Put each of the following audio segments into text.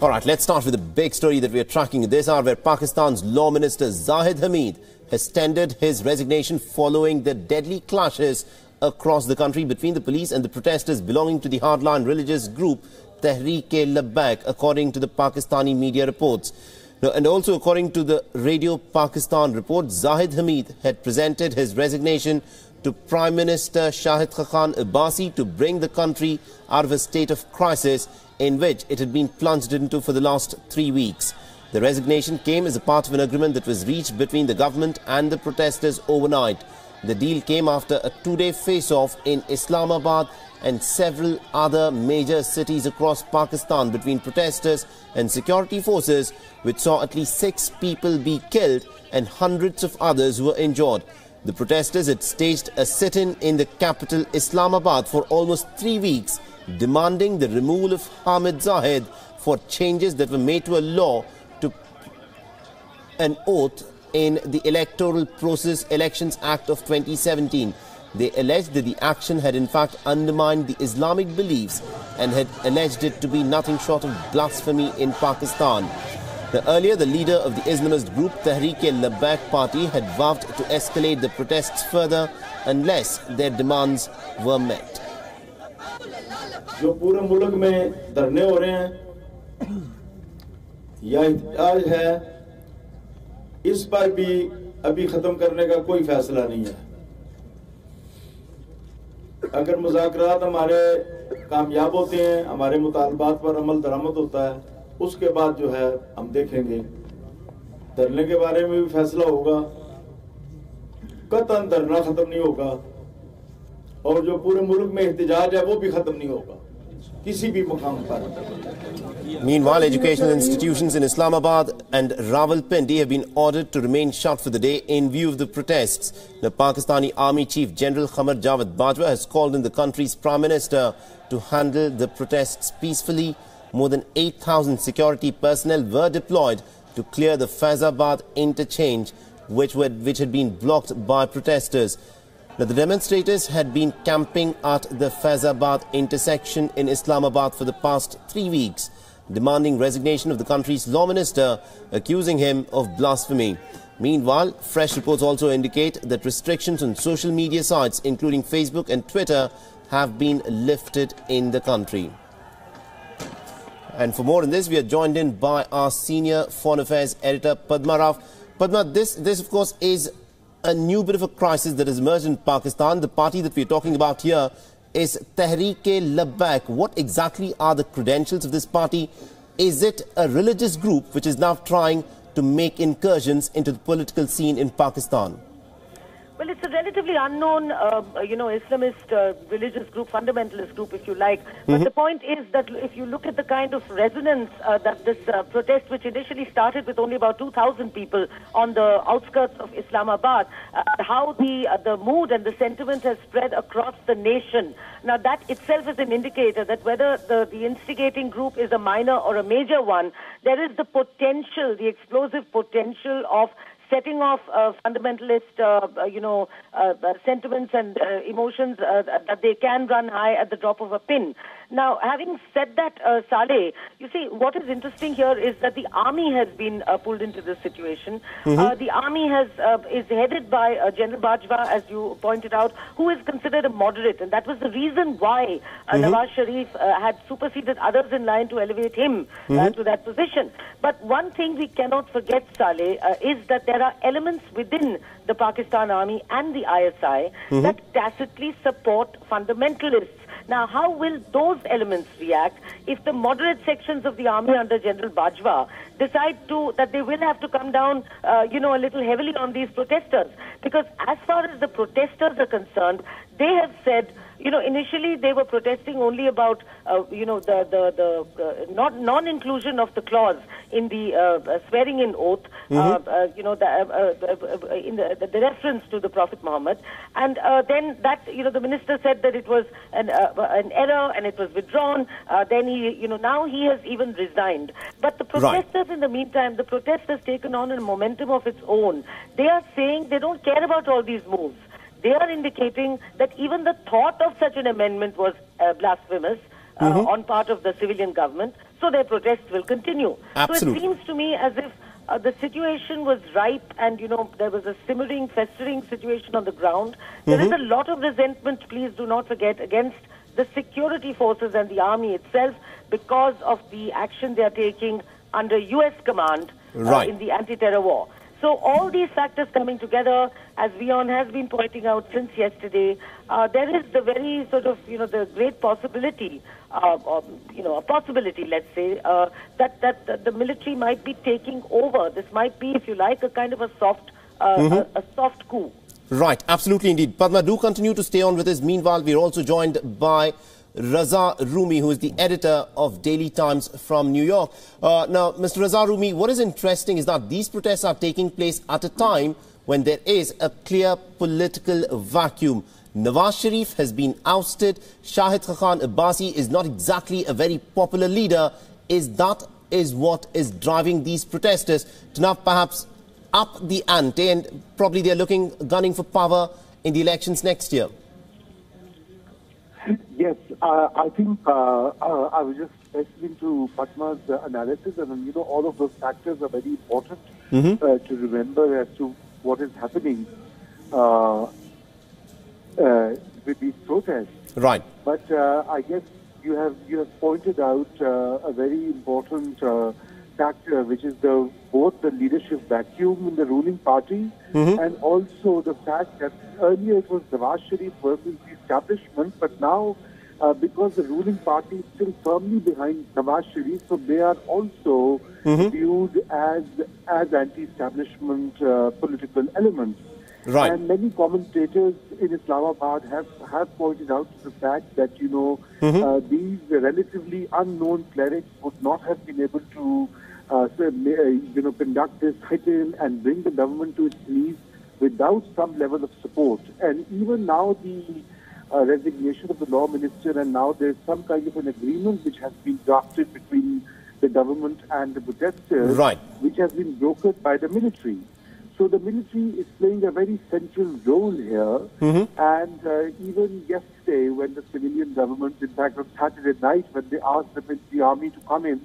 All right, let's start with the big story that we are tracking this hour, where Pakistan's Law Minister Zahid Hamid has tendered his resignation following the deadly clashes across the country between the police and the protesters belonging to the hardline religious group Tehreek-e-Labbaik, according to the Pakistani media reports. And also according to the Radio Pakistan report, Zahid Hamid had presented his resignation to Prime Minister Shahid Khan Abbasi to bring the country out of a state of crisis in which it had been plunged into for the last 3 weeks. The resignation came as a part of an agreement that was reached between the government and the protesters overnight. The deal came after a 2-day face-off in Islamabad and several other major cities across Pakistan between protesters and security forces, which saw at least 6 people be killed and hundreds of others were injured. The protesters had staged a sit-in in the capital Islamabad for almost 3 weeks, demanding the removal of Hamid Zahid for changes that were made to a law to an oath in the Electoral Process Elections Act of 2017. They alleged that the action had in fact undermined the Islamic beliefs and had alleged it to be nothing short of blasphemy in Pakistan. Earlier, the leader of the Islamist group Tehreek-e-Labbaik party had vowed to escalate the protests further unless their demands were met. जो पूरे मुल्क में धरने हो रहे हैं या इhtजाज है, इस पर भी अभी खत्म करने का कोई फैसला नहीं है। अगर मुज़ाकरात हमारे कामयाब होते हैं, हमारे मुतालबात पर अमल दरामद होता है, उसके बाद जो है हम देखेंगे। धरने के बारे में भी फैसला होगा, कतई धरना खत्म नहीं होगा, और जो पूरे मुल्क में इhtजाज है वो भी खत्म नहीं होगा किसी भी मुकाम पर। Meanwhile, educational institutions in Islamabad and Rawalpindi have been ordered to remain shut for the day in view of the protests. The Pakistani Army Chief General Qamar Javed Bajwa has called on the country's Prime Minister to handle the protests peacefully. More than 8,000 security personnel were deployed to clear the Faizabad interchange, which had been blocked by protesters. Now, the demonstrators had been camping at the Faizabad intersection in Islamabad for the past 3 weeks, demanding resignation of the country's law minister, accusing him of blasphemy. Meanwhile, fresh reports also indicate that restrictions on social media sites, including Facebook and Twitter, have been lifted in the country. And for more on this, we are joined in by our senior foreign affairs editor, Padma Rao. Padma, this of course is a new bit of a crisis that has emerged in Pakistan. The party that we are talking about here is Tehreek-e-Labbaik. What exactly are the credentials of this party? Is it a religious group which is now trying to make incursions into the political scene in Pakistan? Well, it's a relatively unknown, Islamist religious group, fundamentalist group, if you like. But the point is that if you look at the kind of resonance that this protest, which initially started with only about 2,000 people on the outskirts of Islamabad, how the mood and the sentiment has spread across the nation. Now, that itself is an indicator that whether the instigating group is a minor or a major one, there is the potential, the explosive potential of setting off fundamentalist, sentiments and emotions that they can run high at the drop of a pin. Now, having said that, Saleh, you see, what is interesting here is that the army has been pulled into this situation. The army is headed by General Bajwa, as you pointed out, who is considered a moderate, and that was the reason why Nawaz Sharif had superseded others in line to elevate him to that position. But one thing we cannot forget, Saleh, is that there are elements within the Pakistan Army and the ISI that tacitly support fundamentalists. Now, how will those elements react if the moderate sections of the army under General Bajwa decide that they will have to come down, a little heavily on these protesters? Because as far as the protesters are concerned, they have said, initially they were protesting only about, the non-inclusion of the clause in the swearing-in oath, in the reference to the Prophet Muhammad, and then that, the minister said that it was an error and it was withdrawn. Then now he has even resigned. But the protesters, in the meantime, the protest has taken on a momentum of its own. They are saying they don't care about all these moves. They are indicating that even the thought of such an amendment was blasphemous on part of the civilian government. so their protests will continue. Absolutely. So it seems to me as if the situation was ripe and, there was a simmering, festering situation on the ground. There is a lot of resentment, please do not forget, against the security forces and the army itself because of the action they are taking under U.S. command in the anti-terror war. So all these factors coming together, as WION has been pointing out since yesterday, there is the very sort of, the great possibility, a possibility, let's say, that the military might be taking over. This might be, if you like, a kind of a soft coup. Right, absolutely indeed. Padma, do continue to stay on with us. Meanwhile, we're also joined by Raza Rumi, who is the editor of Daily Times from New York. Now, Mr. Raza Rumi, what is interesting is that these protests are taking place at a time when there is a clear political vacuum. Nawaz Sharif has been ousted. Shahid Khan Abbasi is not exactly a very popular leader. That is what is driving these protesters to now perhaps up the ante, and probably they're gunning for power in the elections next year. Yes, I think I was just listening to Padma's analysis, and all of those factors are very important to remember as to what is happening with these protests. Right. But I guess you have pointed out a very important factor, which is both the leadership vacuum in the ruling party and also the fact that earlier it was Nawaz Sharif versus the establishment, but now because the ruling party is still firmly behind Nawaz Sharif, so they are also viewed as anti-establishment political elements. Right. And many commentators in Islamabad have pointed out the fact that these relatively unknown clerics would not have been able to conduct this sit-in and bring the government to its knees without some level of support. And even now the resignation of the law minister, and now there's some kind of an agreement which has been drafted between the government and the protesters, which has been brokered by the military. So the military is playing a very central role here. And even yesterday, when the civilian government, in fact on Saturday night, when they asked the army to come in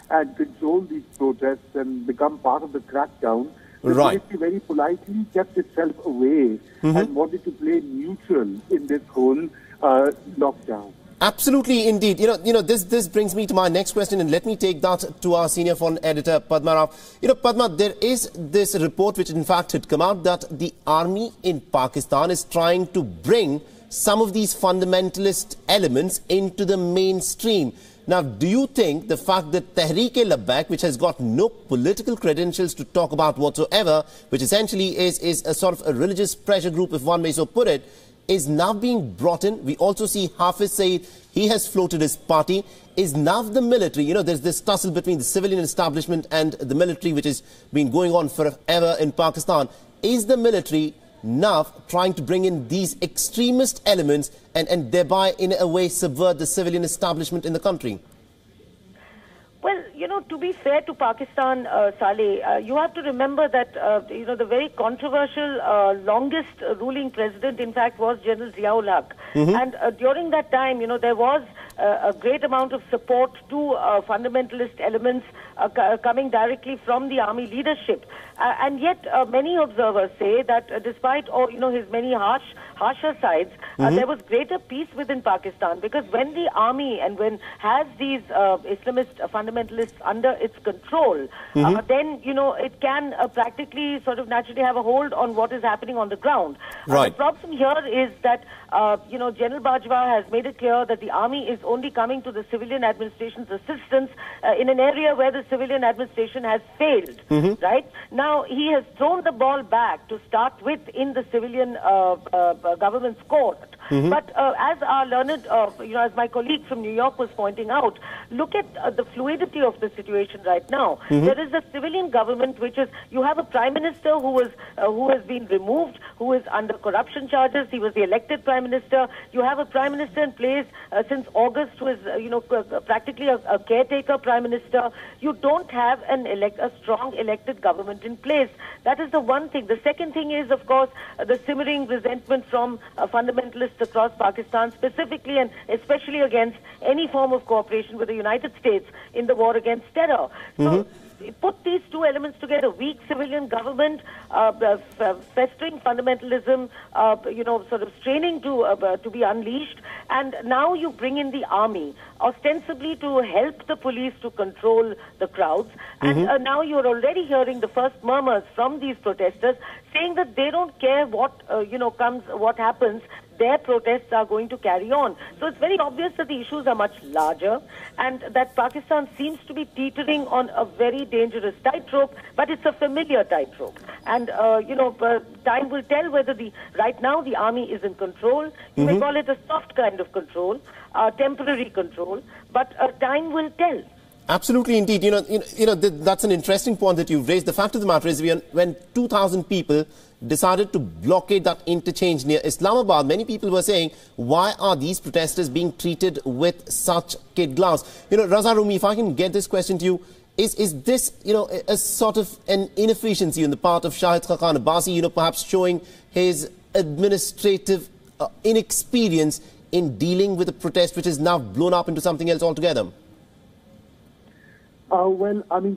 and control these protests and become part of the crackdown, the military very politely kept itself away and wanted to play neutral in this whole lockdown. Absolutely, indeed. This brings me to my next question, and let me take that to our senior foreign editor, Padma Rao. Padma, there is this report which in fact had come out that the army in Pakistan is trying to bring some of these fundamentalist elements into the mainstream. Now, do you think the fact that Tehreek-e-Labbaik, which has got no political credentials to talk about whatsoever, which essentially is a sort of a religious pressure group, if one may so put it, is now being brought in? We also see Hafiz Saeed, he has floated his party. Is now the military, there's this tussle between the civilian establishment and the military, which has been going on forever in Pakistan. Is the military now trying to bring in these extremist elements and thereby, in a way, subvert the civilian establishment in the country? Well, to be fair to Pakistan, Saleh, you have to remember that, the very controversial, longest ruling president, in fact, was General Ziaul Haq. And during that time, there was a great amount of support to fundamentalist elements coming directly from the army leadership. And yet, many observers say that despite his many harsher sides, there was greater peace within Pakistan, because when the army has these Islamist fundamentalists under its control, then it can practically sort of naturally have a hold on what is happening on the ground. The problem here is that General Bajwa has made it clear that the army is only coming to the civilian administration's assistance in an area where the civilian administration has failed. Right now, he has thrown the ball back to start with in the civilian government's court. But as our learned, as my colleague from New York was pointing out, look at the fluidity of the situation right now. There is a civilian government which is, you have a prime minister who has been removed, who is under corruption charges. He was the elected Prime Minister. You have a Prime Minister in place since August who is, practically a caretaker Prime Minister. You don't have a strong elected government in place. That is the one thing. The second thing is, of course, the simmering resentment from fundamentalists across Pakistan, specifically and especially against any form of cooperation with the United States in the war against terror. So put these two elements together: weak civilian government, festering fundamentalism, sort of straining to be unleashed, and now you bring in the army, ostensibly to help the police to control the crowds. And now you're already hearing the first murmurs from these protesters saying that they don't care what happens. Their protests are going to carry on. So it's very obvious that the issues are much larger and that Pakistan seems to be teetering on a very dangerous tightrope, but it's a familiar tightrope. And, time will tell whether right now the army is in control. You may call it a soft kind of control, temporary control, but time will tell. Absolutely, indeed. That's an interesting point that you've raised. The fact of the matter is, when 2,000 people decided to blockade that interchange near Islamabad, many people were saying, why are these protesters being treated with such kid gloves? Raza Rumi, if I can get this question to you, is this, a sort of an inefficiency on the part of Shahid Khaqan Abbasi, perhaps showing his administrative inexperience in dealing with a protest which is now blown up into something else altogether?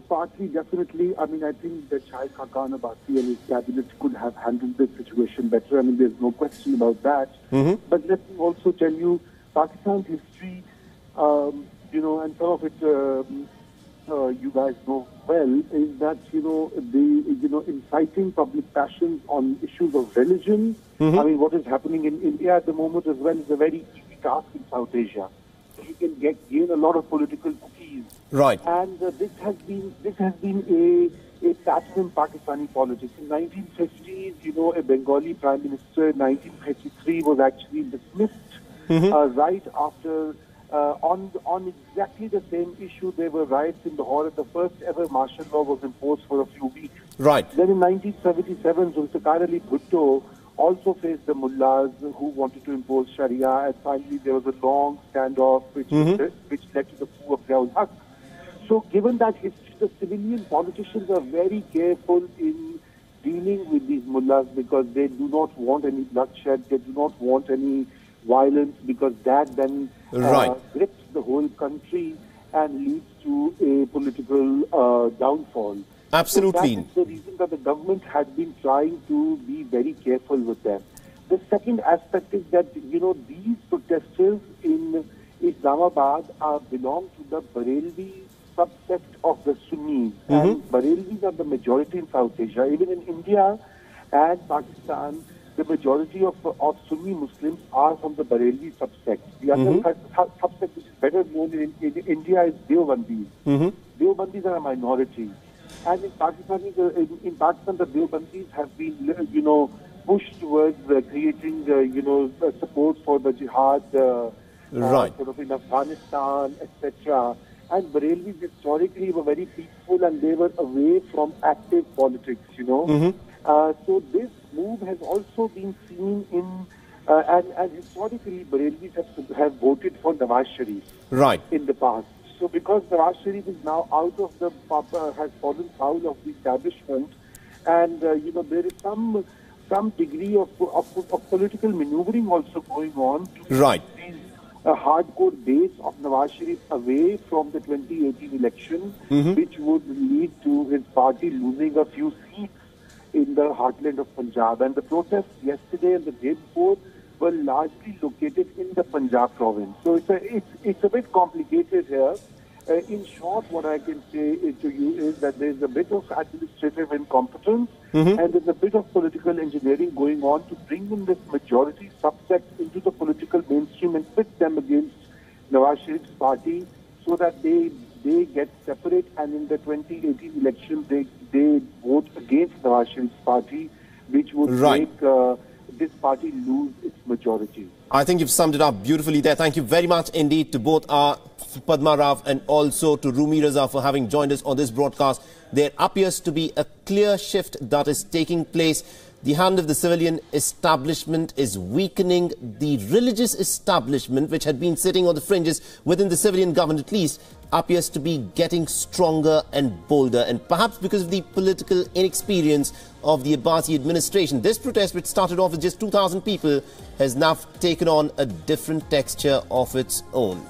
Partly, definitely. I think that Shahid Khaqan Abbasi and his cabinet could have handled this situation better. There's no question about that. But let me also tell you, Pakistan's history, and some of it you guys know well, is that, inciting public passions on issues of religion. What is happening in India at the moment as well is a very easy task in South Asia. You can gain a lot of political cookies. Right. And this has been a pattern in Pakistani politics. In 1950s, a Bengali Prime Minister in 1953 was actually dismissed right after, on exactly the same issue. There were riots in Lahore and the first ever martial law was imposed for a few weeks. Right. Then in 1977, Zulfikar Ali Bhutto also faced the mullahs who wanted to impose Sharia, and finally there was a long standoff which led to the coup of Ziaul Haq. So given that history, the civilian politicians are very careful in dealing with these mullahs because they do not want any bloodshed, they do not want any violence, because that then grips the whole country and leads to a political downfall. Absolutely. So that is the reason that the government had been trying to be very careful with them. The second aspect is that, these protesters in Islamabad belong to the Barelvi subsect of the Sunnis. And Barelvis are the majority in South Asia. Even in India and Pakistan, the majority of Sunni Muslims are from the Barelvi subsect. The other subsect which is better known in India is Deobandis. Deobandis are a minority. And in Pakistan, the Deobandis have been, pushed towards creating, support for the jihad, sort of in Afghanistan, etc. And Barelvis historically were very peaceful and they were away from active politics, So this move has also been seen in, and historically Barelvis have voted for Nawaz Sharif in the past. So because Nawaz Sharif is now out of the, has fallen foul of the establishment, and there is some degree of political maneuvering also going on to keep a hardcore base of Nawaz Sharif away from the 2018 election, which would lead to his party losing a few seats in the heartland of Punjab. And the protests yesterday and the day before were largely located in the Punjab province. So it's a bit complicated here. In short, what I can say to you is that there's a bit of administrative incompetence and there's a bit of political engineering going on to bring in this majority subsect into the political mainstream and pit them against Nawaz Sharif's party so that they get separate, and in the 2018 election they vote against Nawaz Sharif's party, which would make this party lose its majority. I think you've summed it up beautifully there. Thank you very much indeed to both Padma Rao and also to Rumi Raza for having joined us on this broadcast. There appears to be a clear shift that is taking place. The hand of the civilian establishment is weakening. The religious establishment, which had been sitting on the fringes within the civilian government at least, appears to be getting stronger and bolder. And perhaps because of the political inexperience of the Abbasi administration, this protest, which started off with just 2,000 people, has now taken on a different texture of its own.